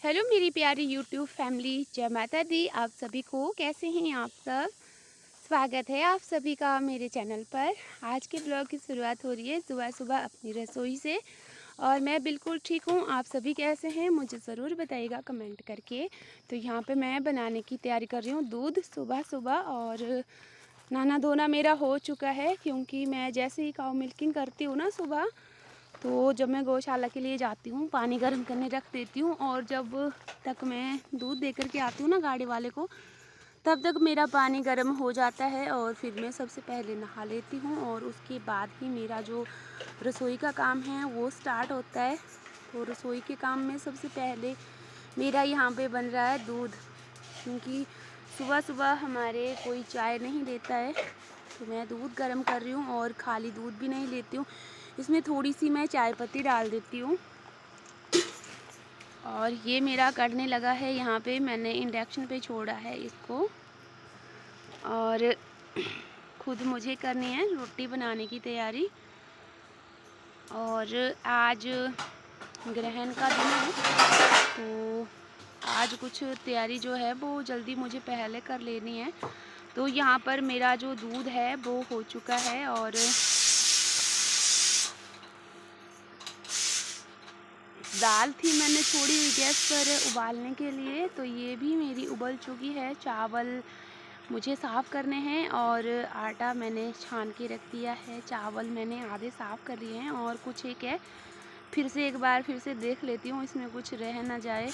Hello मेरी प्यारी YouTube family, जय माता दी। आप सभी को कैसे हैं आप सब। स्वागत है आप सभी का मेरे चैनल पर। आज के ब्लॉग की शुरुआत हो रही है सुबह सुबह अपनी रसोई से। और मैं बिल्कुल ठीक हूँ। आप सभी कैसे हैं मुझे ज़रूर बताइएगा कमेंट करके। तो यहाँ पे मैं बनाने की तैयारी कर रही हूँ दूध सुबह सुबह। और नहाना धोना मेरा हो चुका है, क्योंकि मैं जैसे ही काऊ मिल्किंग करती हूँ ना सुबह, तो जब मैं गौशाला के लिए जाती हूँ पानी गर्म करने रख देती हूँ। और जब तक मैं दूध दे कर के आती हूँ ना गाड़ी वाले को, तब तक मेरा पानी गर्म हो जाता है। और फिर मैं सबसे पहले नहा लेती हूँ और उसके बाद ही मेरा जो रसोई का काम है वो स्टार्ट होता है। तो रसोई के काम में सबसे पहले मेरा यहाँ पे बन रहा है दूध, क्योंकि सुबह सुबह हमारे कोई चाय नहीं देता है। तो मैं दूध गर्म कर रही हूँ और खाली दूध भी नहीं लेती हूँ, इसमें थोड़ी सी मैं चाय पत्ती डाल देती हूँ। और ये मेरा कढ़ने लगा है। यहाँ पे मैंने इंडक्शन पे छोड़ा है इसको। और खुद मुझे करनी है रोटी बनाने की तैयारी। और आज ग्रहण का दिन है, तो आज कुछ तैयारी जो है वो जल्दी मुझे पहले कर लेनी है। तो यहाँ पर मेरा जो दूध है वो हो चुका है। और दाल थी मैंने छोड़ी हुई गैस पर उबालने के लिए, तो ये भी मेरी उबल चुकी है। चावल मुझे साफ़ करने हैं और आटा मैंने छान के रख दिया है। चावल मैंने आधे साफ़ कर लिए हैं और कुछ एक है। फिर से एक बार फिर से देख लेती हूँ इसमें कुछ रह ना जाए।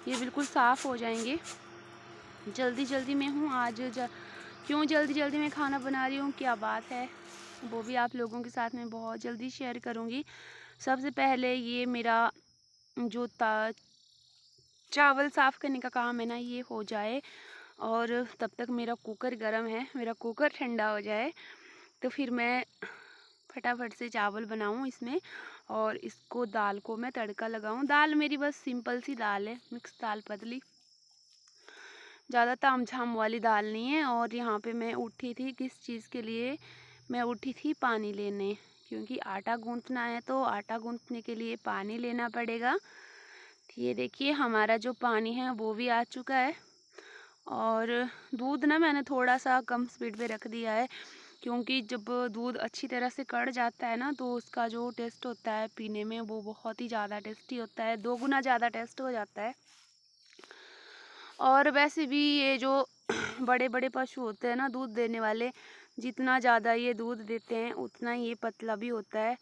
ये बिल्कुल साफ़ हो जाएंगे। जल्दी जल्दी में हूँ आज। क्यों जल्दी जल्दी में खाना बना रही हूँ, क्या बात है, वो भी आप लोगों के साथ में बहुत जल्दी शेयर करूँगी। सबसे पहले ये मेरा जो चावल साफ़ करने का काम है ना, ये हो जाए। और तब तक मेरा कुकर गर्म है, मेरा कुकर ठंडा हो जाए तो फिर मैं फटाफट से चावल बनाऊं इसमें। और इसको दाल को मैं तड़का लगाऊं। दाल मेरी बस सिंपल सी दाल है, मिक्स दाल, पतली, ज़्यादा तामझाम वाली दाल नहीं है। और यहाँ पे मैं उठी थी किस चीज़ के लिए, मैं उठी थी पानी लेने, क्योंकि आटा गूंथना है तो आटा गूंथने के लिए पानी लेना पड़ेगा। ये देखिए हमारा जो पानी है वो भी आ चुका है। और दूध ना मैंने थोड़ा सा कम स्पीड पे रख दिया है, क्योंकि जब दूध अच्छी तरह से कढ़ जाता है ना तो उसका जो टेस्ट होता है पीने में वो बहुत ही ज़्यादा टेस्टी होता है, 2 गुना ज़्यादा टेस्ट हो जाता है। और वैसे भी ये जो बड़े बड़े पशु होते हैं ना दूध देने वाले, जितना ज़्यादा ये दूध देते हैं उतना ये पतला भी होता है।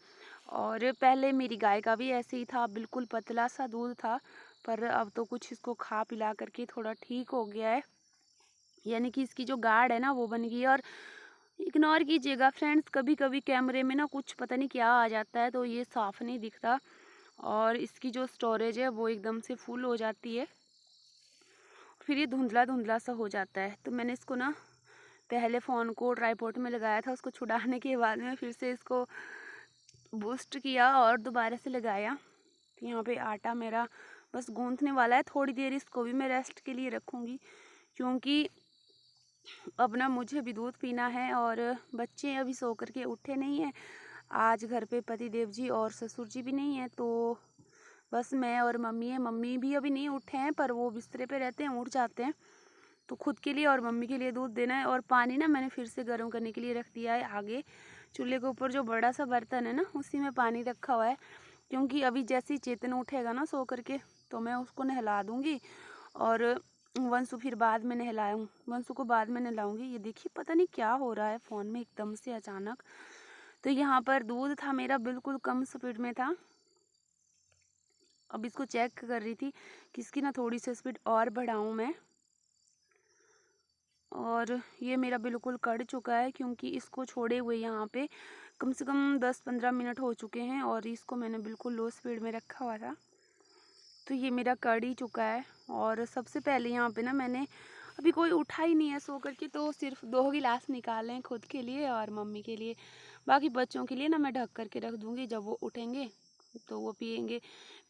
और पहले मेरी गाय का भी ऐसे ही था, बिल्कुल पतला सा दूध था, पर अब तो कुछ इसको खा पिला करके थोड़ा ठीक हो गया है। यानी कि इसकी जो गाढ़ है ना वो बन गई है। और इग्नोर कीजिएगा फ्रेंड्स, कभी कभी कैमरे में ना कुछ पता नहीं क्या आ जाता है तो ये साफ़ नहीं दिखता। और इसकी जो स्टोरेज है वो एकदम से फुल हो जाती है, फिर ये धुंधला धुंधला सा हो जाता है। तो मैंने इसको ना पहले फ़ोन को ट्राईपॉड में लगाया था, उसको छुड़ाने के बाद में फिर से इसको बूस्ट किया और दोबारा से लगाया। तो यहाँ पे आटा मेरा बस गूंथने वाला है, थोड़ी देर इसको भी मैं रेस्ट के लिए रखूँगी, क्योंकि अब ना मुझे भी दूध पीना है। और बच्चे अभी सो कर के उठे नहीं हैं। आज घर पे पति देव जी और ससुर जी भी नहीं हैं, तो बस मैं और मम्मी है। मम्मी भी अभी नहीं उठे हैं, पर वो बिस्तरे पे रहते हैं, उठ जाते हैं। तो खुद के लिए और मम्मी के लिए दूध देना है। और पानी ना मैंने फिर से गर्म करने के लिए रख दिया है आगे। चूल्हे के ऊपर जो बड़ा सा बर्तन है ना उसी में पानी रखा हुआ है, क्योंकि अभी जैसे ही चेतन उठेगा ना सो करके तो मैं उसको नहला दूँगी। और वंशु फिर बाद में नहलाऊँ, वंशु को बाद में नहलाऊँगी। ये देखिए पता नहीं क्या हो रहा है फ़ोन में एकदम से अचानक। तो यहाँ पर दूध था मेरा बिल्कुल कम स्पीड में था। अब इसको चेक कर रही थी कि इसकी ना थोड़ी सी स्पीड और बढ़ाऊँ मैं। और ये मेरा बिल्कुल कढ़ चुका है, क्योंकि इसको छोड़े हुए यहाँ पे कम से कम 10-15 मिनट हो चुके हैं और इसको मैंने बिल्कुल लो स्पीड में रखा हुआ था। तो ये मेरा कढ़ ही चुका है। और सबसे पहले यहाँ पे ना मैंने, अभी कोई उठा ही नहीं है सो करके, तो सिर्फ 2 गिलास निकाले हैं खुद के लिए और मम्मी के लिए। बाकी बच्चों के लिए ना मैं ढक करके रख दूँगी, जब वो उठेंगे तो वो पियेंगे।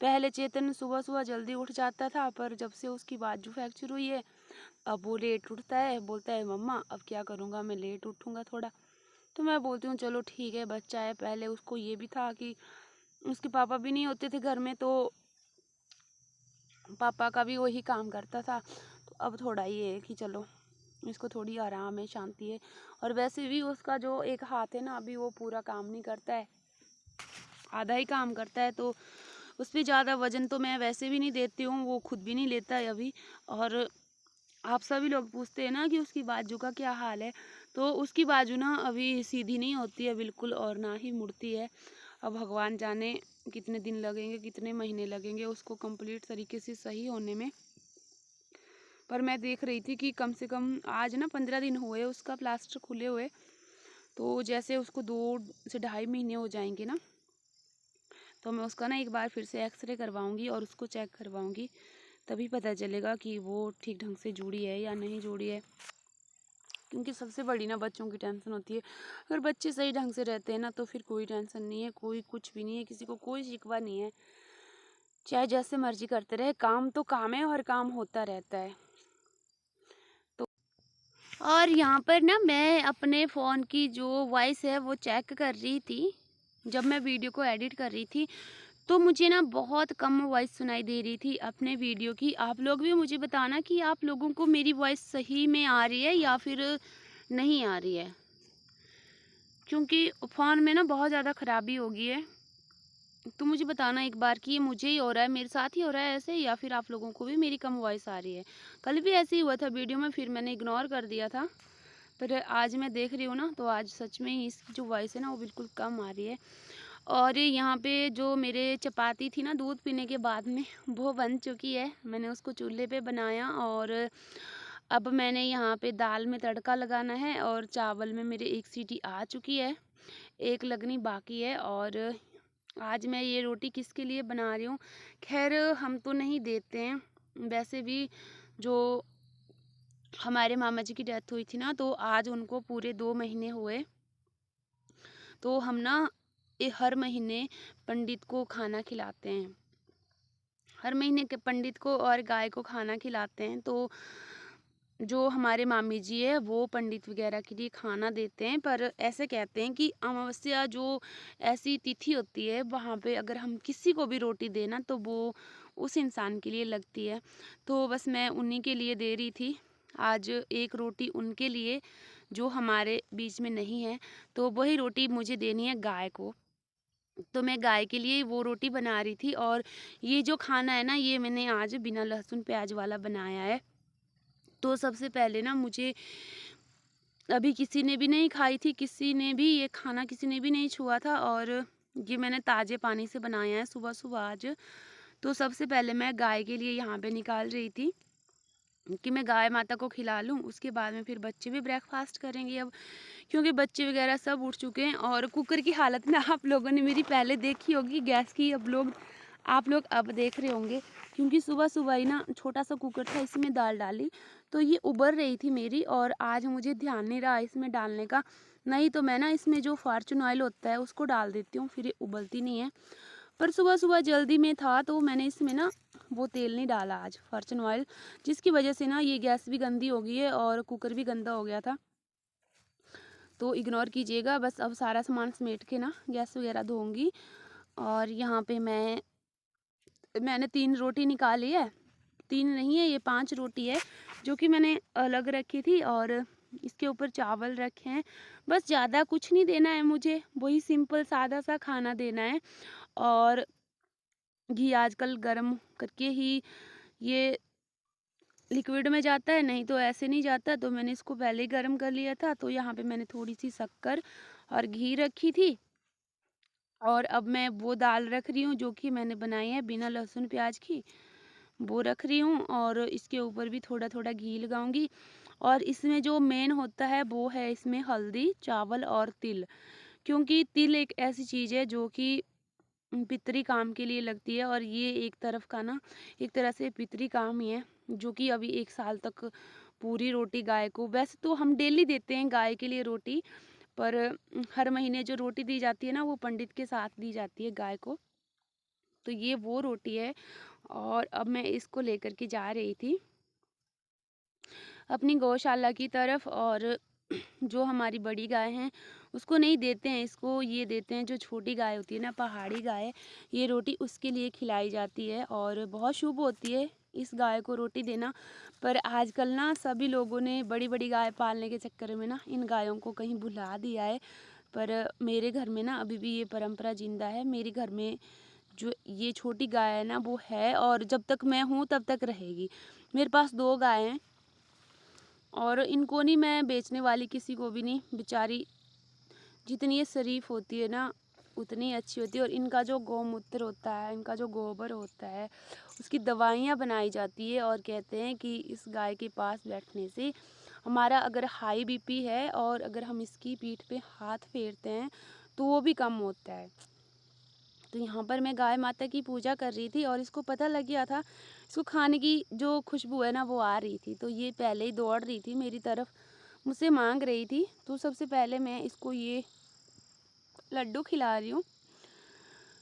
पहले चेतन सुबह सुबह जल्दी उठ जाता था, पर जब से उसकी बाजू फ्रैक्चर हुई है अब वो लेट उठता है। बोलता है मम्मा अब क्या करूँगा, मैं लेट उठूँगा थोड़ा। तो मैं बोलती हूँ चलो ठीक है, बच्चा है। पहले उसको ये भी था कि उसके पापा भी नहीं होते थे घर में, तो पापा का भी वही काम करता था। तो अब थोड़ा ये है कि चलो इसको थोड़ी आराम है, शांति है। और वैसे भी उसका जो एक हाथ है ना, अभी वो पूरा काम नहीं करता है, आधा ही काम करता है। तो उस पर ज़्यादा वज़न तो मैं वैसे भी नहीं देती हूँ, वो खुद भी नहीं लेता है अभी। और आप सभी लोग पूछते हैं ना कि उसकी बाजू का क्या हाल है, तो उसकी बाजू ना अभी सीधी नहीं होती है बिल्कुल, और ना ही मुड़ती है। अब भगवान जाने कितने दिन लगेंगे, कितने महीने लगेंगे उसको कंप्लीट तरीके से सही होने में। पर मैं देख रही थी कि कम से कम आज ना 15 दिन हुए उसका प्लास्टर खुले हुए। तो जैसे उसको 2 से ढाई महीने हो जाएंगे ना, तो मैं उसका ना एक बार फिर से एक्सरे करवाऊंगी और उसको चेक करवाऊंगी, तभी पता चलेगा कि वो ठीक ढंग से जुड़ी है या नहीं जुड़ी है। क्योंकि सबसे बड़ी ना बच्चों की टेंशन होती है। अगर बच्चे सही ढंग से रहते हैं ना, तो फिर कोई टेंशन नहीं है, कोई कुछ भी नहीं है, किसी को कोई शिकवा नहीं है। चाहे जैसे मर्जी करते रहे, काम तो काम है और काम होता रहता है। तो और यहाँ पर ना मैं अपने फ़ोन की जो वॉइस है वो चेक कर रही थी, जब मैं वीडियो को एडिट कर रही थी। तो मुझे ना बहुत कम वॉइस सुनाई दे रही थी अपने वीडियो की। आप लोग भी मुझे बताना कि आप लोगों को मेरी वॉइस सही में आ रही है या फिर नहीं आ रही है, क्योंकि फ़ोन में ना बहुत ज़्यादा ख़राबी हो गई है। तो मुझे बताना एक बार कि ये मुझे ही हो रहा है, मेरे साथ ही हो रहा है ऐसे, या फिर आप लोगों को भी मेरी कम वॉइस आ रही है। कल भी ऐसे ही हुआ था वीडियो में, फिर मैंने इग्नोर कर दिया था। पर आज मैं देख रही हूँ ना, तो आज सच में ही इसकी जो वॉइस है ना वो बिल्कुल कम आ रही है। और यहाँ पे जो मेरे चपाती थी ना दूध पीने के बाद में, वो बन चुकी है। मैंने उसको चूल्हे पे बनाया और अब मैंने यहाँ पे दाल में तड़का लगाना है, और चावल में मेरे एक सीटी आ चुकी है, एक लगनी बाकी है। और आज मैं ये रोटी किसके लिए बना रही हूँ, खैर हम तो नहीं देते हैं वैसे भी। जो हमारे मामा जी की डेथ हुई थी ना, तो आज उनको पूरे 2 महीने हुए। तो हम ना हर महीने पंडित को खाना खिलाते हैं, हर महीने के पंडित को और गाय को खाना खिलाते हैं। तो जो हमारे मामी जी है वो पंडित वगैरह के लिए खाना देते हैं। पर ऐसे कहते हैं कि अमावस्या जो ऐसी तिथि होती है, वहाँ पे अगर हम किसी को भी रोटी देना तो वो उस इंसान के लिए लगती है। तो बस मैं उन्हीं के लिए दे रही थी आज एक रोटी उनके लिए, जो हमारे बीच में नहीं है। तो वही रोटी मुझे देनी है गाय को, तो मैं गाय के लिए वो रोटी बना रही थी। और ये जो खाना है ना, ये मैंने आज बिना लहसुन प्याज वाला बनाया है। तो सबसे पहले ना मुझे, अभी किसी ने भी नहीं खाई थी, किसी ने भी ये खाना किसी ने भी नहीं छुआ था, और ये मैंने ताज़े पानी से बनाया है सुबह सुबह आज। तो सबसे पहले मैं गाय के लिए यहाँ पे निकाल रही थी कि मैं गाय माता को खिला लूँ, उसके बाद में फिर बच्चे भी ब्रेकफास्ट करेंगे अब, क्योंकि बच्चे वगैरह सब उठ चुके हैं। और कुकर की हालत ना आप लोगों ने मेरी पहले देखी होगी, गैस की आप लोग अब देख रहे होंगे, क्योंकि सुबह सुबह ही ना छोटा सा कुकर था, इसमें दाल डाली तो ये उबर रही थी मेरी। और आज मुझे ध्यान नहीं रहा इसमें डालने का, नहीं तो मैं ना इसमें जो फॉर्चून ऑयल होता है उसको डाल देती हूँ, फिर ये उबलती नहीं है। पर सुबह सुबह जल्दी में था तो मैंने इसमें ना वो तेल नहीं डाला आज, फॉर्चून ऑयल, जिसकी वजह से ना ये गैस भी गंदी हो गई है और कुकर भी गंदा हो गया था। तो इग्नोर कीजिएगा। बस अब सारा सामान समेट के ना गैस वगैरह धोऊंगी। और यहाँ पे मैंने 3 रोटी निकाली है, 3 नहीं है ये 5 रोटी है, जो कि मैंने अलग रखी थी। और इसके ऊपर चावल रखे हैं। बस ज़्यादा कुछ नहीं देना है मुझे, वही सिंपल सादा सा खाना देना है। और घी आजकल गर्म करके ही ये लिक्विड में जाता है, नहीं तो ऐसे नहीं जाता। तो मैंने इसको पहले ही गर्म कर लिया था। तो यहाँ पे मैंने थोड़ी सी शक्कर और घी रखी थी। और अब मैं वो दाल रख रही हूँ जो कि मैंने बनाई है बिना लहसुन प्याज की, वो रख रही हूँ। और इसके ऊपर भी थोड़ा थोड़ा घी लगाऊंगी। और इसमें जो मेन होता है वो है इसमें हल्दी, चावल और तिल, क्योंकि तिल एक ऐसी चीज़ है जो कि पितरी काम के लिए लगती है। और ये एक तरफ का ना एक तरह से पितरी काम ही है, जो कि अभी 1 साल तक पूरी रोटी गाय को, वैसे तो हम डेली देते हैं गाय के लिए रोटी, पर हर महीने जो रोटी दी जाती है ना वो पंडित के साथ दी जाती है गाय को। तो ये वो रोटी है। और अब मैं इसको लेकर के जा रही थी अपनी गौशाला की तरफ। और जो हमारी बड़ी गाय हैं उसको नहीं देते हैं, इसको ये देते हैं जो छोटी गाय होती है ना, पहाड़ी गाय, ये रोटी उसके लिए खिलाई जाती है और बहुत शुभ होती है। इस गाय को रोटी देना। पर आजकल ना सभी लोगों ने बड़ी बड़ी गाय पालने के चक्कर में ना इन गायों को कहीं भुला दिया है। पर मेरे घर में ना अभी भी ये परंपरा जिंदा है। मेरे घर में जो ये छोटी गाय है ना वो है, और जब तक मैं हूँ तब तक रहेगी। मेरे पास 2 गाय हैं और इनको नहीं मैं बेचने वाली, किसी को भी नहीं। बेचारी जितनी ये शरीफ होती है ना उतनी अच्छी होती है। और इनका जो गौमूत्र होता है, इनका जो गोबर होता है, उसकी दवाइयाँ बनाई जाती है। और कहते हैं कि इस गाय के पास बैठने से हमारा अगर हाई बीपी है और अगर हम इसकी पीठ पे हाथ फेरते हैं तो वो भी कम होता है। तो यहाँ पर मैं गाय माता की पूजा कर रही थी और इसको पता लग गया था, इसको खाने की जो खुशबू है ना वो आ रही थी। तो ये पहले ही दौड़ रही थी मेरी तरफ, मुझसे मांग रही थी। तो सबसे पहले मैं इसको ये लड्डू खिला रही हूँ।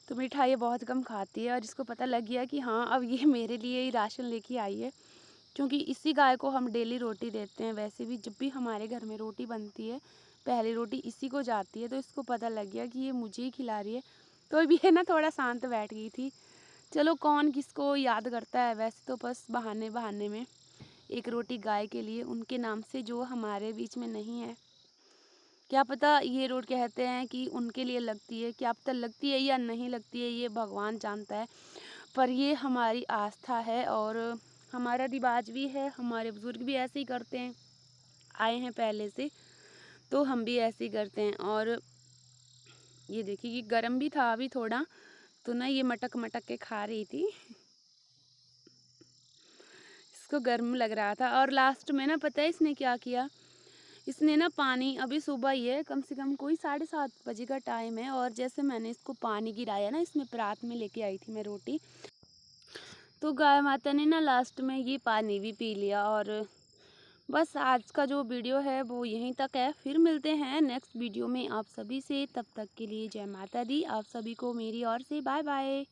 तो मिठाई बहुत कम खाती है और इसको पता लग गया कि हाँ अब ये मेरे लिए ही राशन लेके आई है, क्योंकि इसी गाय को हम डेली रोटी देते हैं। वैसे भी जब भी हमारे घर में रोटी बनती है पहली रोटी इसी को जाती है। तो इसको पता लग गया कि ये मुझे ही खिला रही है। तो अभी है ना थोड़ा शांत बैठ गई थी। चलो कौन किसको याद करता है, वैसे तो बस बहाने बहाने में एक रोटी गाय के लिए, उनके नाम से जो हमारे बीच में नहीं है। क्या पता ये रोड कहते हैं कि उनके लिए लगती है, क्या पता लगती है या नहीं लगती है, ये भगवान जानता है। पर ये हमारी आस्था है और हमारा रिवाज भी है। हमारे बुजुर्ग भी ऐसे ही करते हैं, आए हैं पहले से, तो हम भी ऐसे ही करते हैं। और ये देखिए कि गर्म भी था अभी थोड़ा, तो ना ये मटक मटक के खा रही थी। इसको गर्म लग रहा था। और लास्ट में ना पता है इसने क्या किया, इसने ना पानी, अभी सुबह ही है, कम से कम कोई 7:30 बजे का टाइम है, और जैसे मैंने इसको पानी गिराया ना, इसमें परात में लेके आई थी मैं रोटी, तो गाय माता ने ना लास्ट में ये पानी भी पी लिया। और बस आज का जो वीडियो है वो यहीं तक है। फिर मिलते हैं नेक्स्ट वीडियो में आप सभी से, तब तक के लिए जय माता दी। आप सभी को मेरी ओर से बाय बाय।